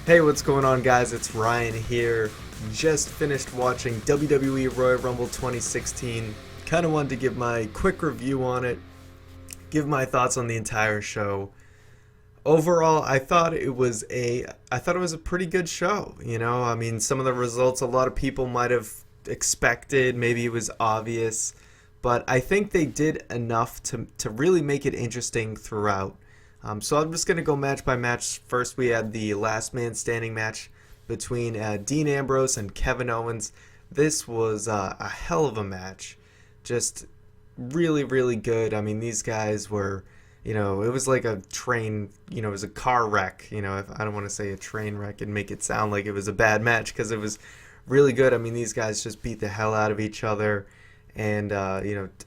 Hey, what's going on, guys? It's Ryan here. Just finished watching WWE Royal Rumble 2016. Kind of wanted to give my quick review on it, give my thoughts on the entire show. Overall, I thought it was a pretty good show. I mean, some of the results a lot of people might have expected, maybe it was obvious, but I think they did enough to really make it interesting throughout. So I'm just going to go match by match. First, we had the last man standing match between Dean Ambrose and Kevin Owens. This was a hell of a match. Just really, really good. I mean, these guys were, it was like a train, it was a car wreck. I don't want to say a train wreck and make it sound like it was a bad match because it was really good. I mean, these guys just beat the hell out of each other and,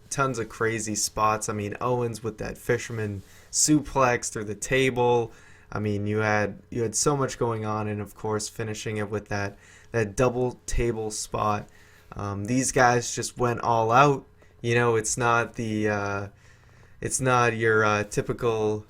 tons of crazy spots. I mean, Owens with that fisherman suplex through the table. I mean, you had so much going on, and of course finishing it with that double table spot. These guys just went all out. It's not your typical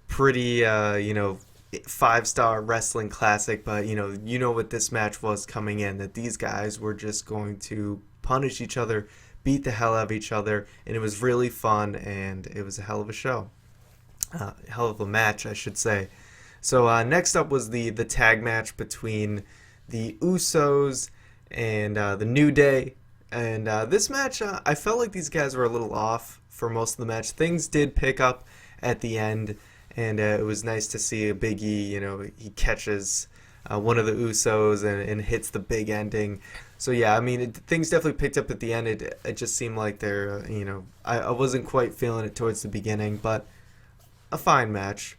pretty 5-star wrestling classic, but you know what this match was coming in, that these guys were just going to punish each other, beat the hell out of each other, and it was really fun, and it was a hell of a show. Hell of a match, I should say. So next up was the tag match between the Usos and the New Day. And this match, I felt like these guys were a little off for most of the match. Things did pick up at the end, and it was nice to see a Big E, he catches one of the Usos and hits the big ending. So yeah, I mean, things definitely picked up at the end. It just seemed like they're, I wasn't quite feeling it towards the beginning, but a fine match.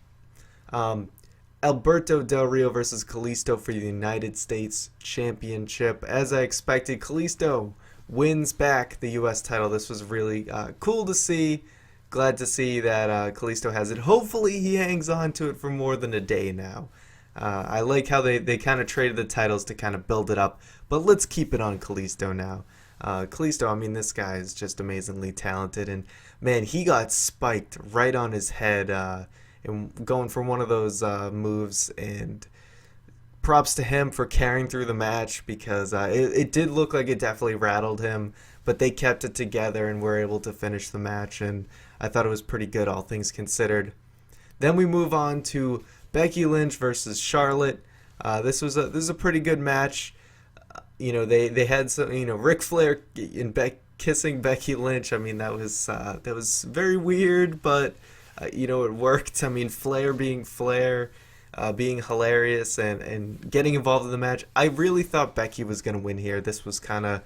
Alberto Del Rio versus Kalisto for the United States Championship. As I expected, Kalisto wins back the U.S. title. This was really cool to see. Glad to see that Kalisto has it. Hopefully he hangs on to it for more than a day now. I like how they kind of traded the titles to kind of build it up. But let's keep it on Kalisto now. Kalisto, I mean, this guy is just amazingly talented. And, man, he got spiked right on his head and going for one of those moves. And props to him for carrying through the match because it did look like it definitely rattled him. But they kept it together and were able to finish the match. And I thought it was pretty good, all things considered. Then we move on to Becky Lynch versus Charlotte. This was a pretty good match. They had some, Ric Flair and kissing Becky Lynch. I mean, that was very weird, but it worked. I mean, Flair being Flair, being hilarious and getting involved in the match. I really thought Becky was going to win here. This was kind of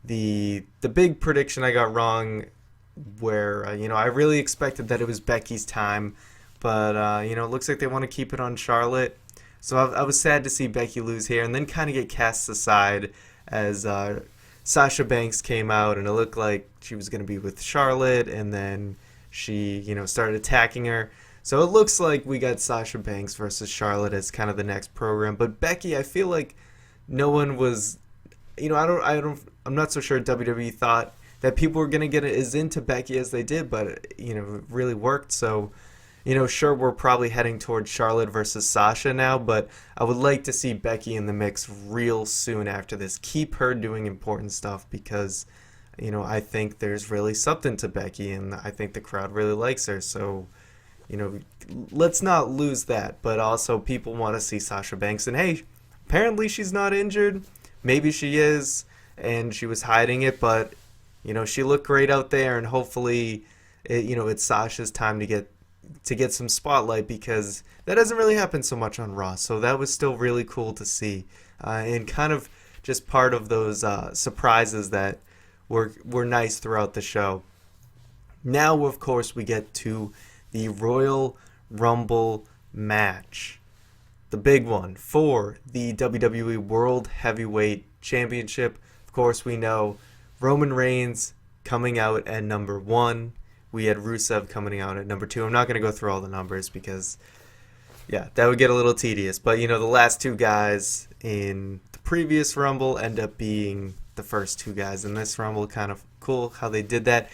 the big prediction I got wrong, where I really expected that it was Becky's time, but it looks like they want to keep it on Charlotte. So I was sad to see Becky lose here and then kind of get cast aside as Sasha Banks came out, and it looked like she was going to be with Charlotte, and then she, started attacking her. So it looks like we got Sasha Banks versus Charlotte as kind of the next program. But Becky, I feel like no one was, I'm not so sure WWE thought that people were going to get as into Becky as they did, but, it really worked. So, sure, we're probably heading towards Charlotte versus Sasha now, but I would like to see Becky in the mix real soon after this. Keep her doing important stuff because, I think there's really something to Becky, and I think the crowd really likes her. So, let's not lose that. But also, people want to see Sasha Banks, and hey, apparently she's not injured. Maybe she is, and she was hiding it, but, she looked great out there, and hopefully, it's Sasha's time to get some spotlight because that doesn't really happen so much on Raw. So that was still really cool to see and kind of just part of those surprises that were nice throughout the show. Now, of course, we get to the Royal Rumble match, the big one for the WWE World Heavyweight Championship. Of course, we know Roman Reigns coming out at number 1. We had Rusev coming out at number 2. I'm not going to go through all the numbers because, yeah, that would get a little tedious. But, the last two guys in the previous Rumble end up being the first two guys in this Rumble. Kind of cool how they did that.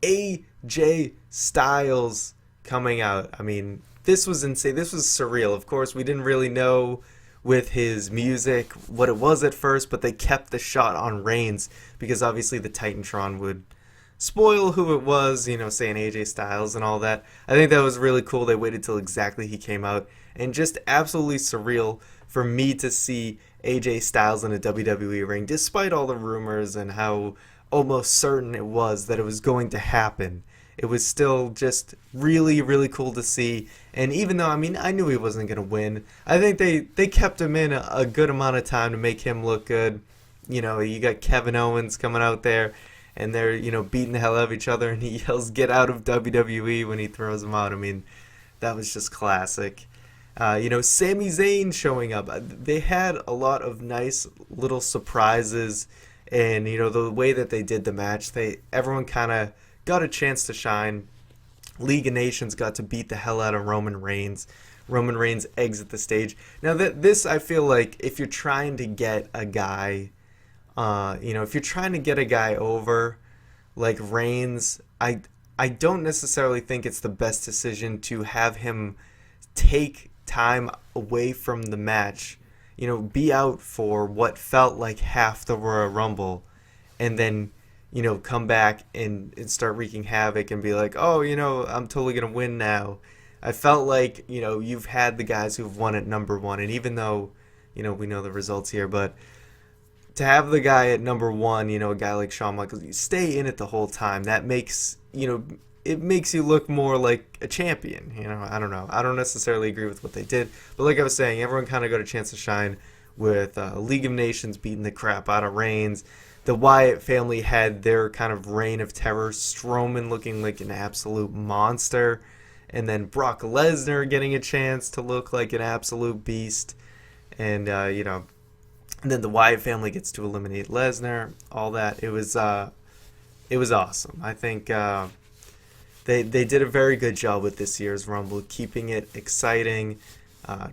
AJ Styles coming out. I mean, this was insane. This was surreal. Of course, we didn't really know with his music what it was at first, but they kept the shot on Reigns because obviously the Titantron would spoil who it was, saying AJ Styles and all that. I think that was really cool. They waited till exactly he came out, and just absolutely surreal for me to see AJ Styles in a WWE ring, despite all the rumors and how almost certain it was that it was going to happen. It was still just really, really cool to see. And even though, I knew he wasn't going to win, I think they kept him in a good amount of time to make him look good. You got Kevin Owens coming out there, and they're, beating the hell out of each other, and he yells, "Get out of WWE," when he throws him out. That was just classic. Sami Zayn showing up. They had a lot of nice little surprises, and, the way that they did the match, everyone kind of got a chance to shine. League of Nations got to beat the hell out of Roman Reigns. Roman Reigns exit the stage. Now, this, I feel like, if you're trying to get a guy, if you're trying to get a guy over, like Reigns, I don't necessarily think it's the best decision to have him take time away from the match, be out for what felt like half the Royal Rumble, and then, come back and start wreaking havoc and be like, oh, I'm totally going to win now. I felt like, you've had the guys who've won at number one, and even though, we know the results here, but to have the guy at number one, a guy like Shawn Michaels, you stay in it the whole time. That makes, it makes you look more like a champion. I don't know. I don't necessarily agree with what they did, but like I was saying, everyone kind of got a chance to shine with League of Nations beating the crap out of Reigns. The Wyatt family had their kind of reign of terror. Strowman looking like an absolute monster, and then Brock Lesnar getting a chance to look like an absolute beast, and and then the Wyatt family gets to eliminate Lesnar. All that, it was awesome. I think they did a very good job with this year's Rumble, keeping it exciting.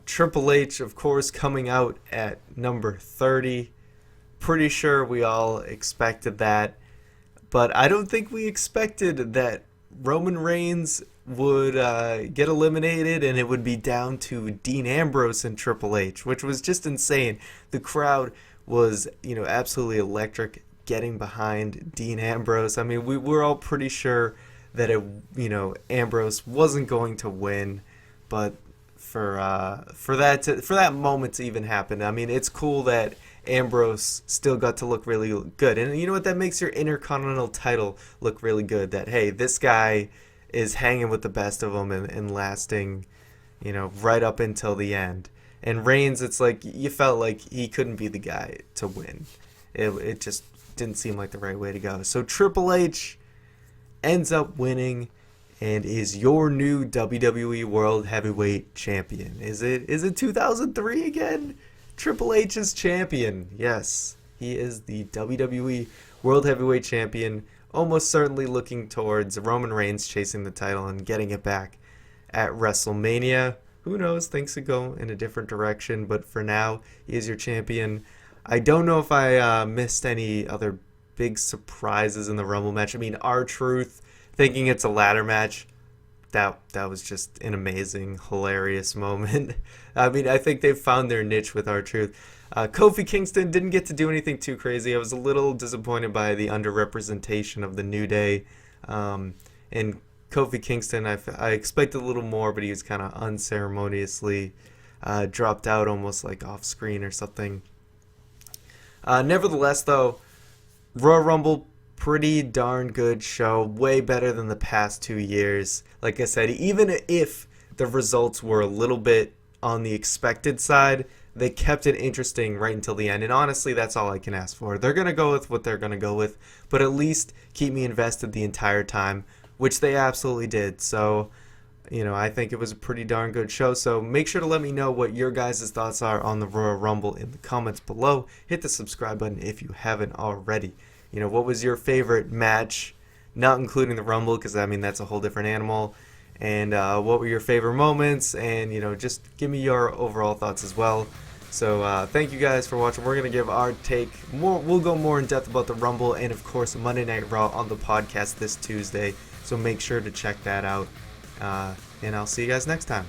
Triple H, of course, coming out at number 30. Pretty sure we all expected that, but I don't think we expected that Roman Reigns would get eliminated and it would be down to Dean Ambrose and Triple H, which was just insane. The crowd was, absolutely electric getting behind Dean Ambrose. We were all pretty sure that Ambrose wasn't going to win, but for that moment to even happen, it's cool that Ambrose still got to look really good. And you know what? That makes your Intercontinental title look really good. That, hey, this guy is hanging with the best of them and lasting, right up until the end. And Reigns, it's like you felt like he couldn't be the guy to win. It just didn't seem like the right way to go. So Triple H ends up winning and is your new WWE World Heavyweight Champion. Is it 2003 again? Triple H is champion. Yes, he is the WWE World Heavyweight Champion, almost certainly looking towards Roman Reigns chasing the title and getting it back at WrestleMania. Who knows? Things could go in a different direction, but for now, he is your champion. I don't know if I missed any other big surprises in the Rumble match. R-Truth, thinking it's a ladder match, that was just an amazing, hilarious moment. I think they've found their niche with R-Truth. Kofi Kingston didn't get to do anything too crazy. I was a little disappointed by the underrepresentation of the New Day. And Kofi Kingston, I expected a little more, but he was kind of unceremoniously dropped out almost like off screen or something. Nevertheless, though, Royal Rumble, pretty darn good show. Way better than the past 2 years. Like I said, even if the results were a little bit on the expected side, they kept it interesting right until the end. And honestly, that's all I can ask for. They're going to go with what they're going to go with, but at least keep me invested the entire time, which they absolutely did. So, I think it was a pretty darn good show. So make sure to let me know what your guys' thoughts are on the Royal Rumble in the comments below. Hit the subscribe button if you haven't already. What was your favorite match, not including the Rumble, because, that's a whole different animal. And what were your favorite moments? And, just give me your overall thoughts as well. So thank you guys for watching. We're going to give our take more. We'll go more in depth about the Rumble and, of course, Monday Night Raw on the podcast this Tuesday. So make sure to check that out. And I'll see you guys next time.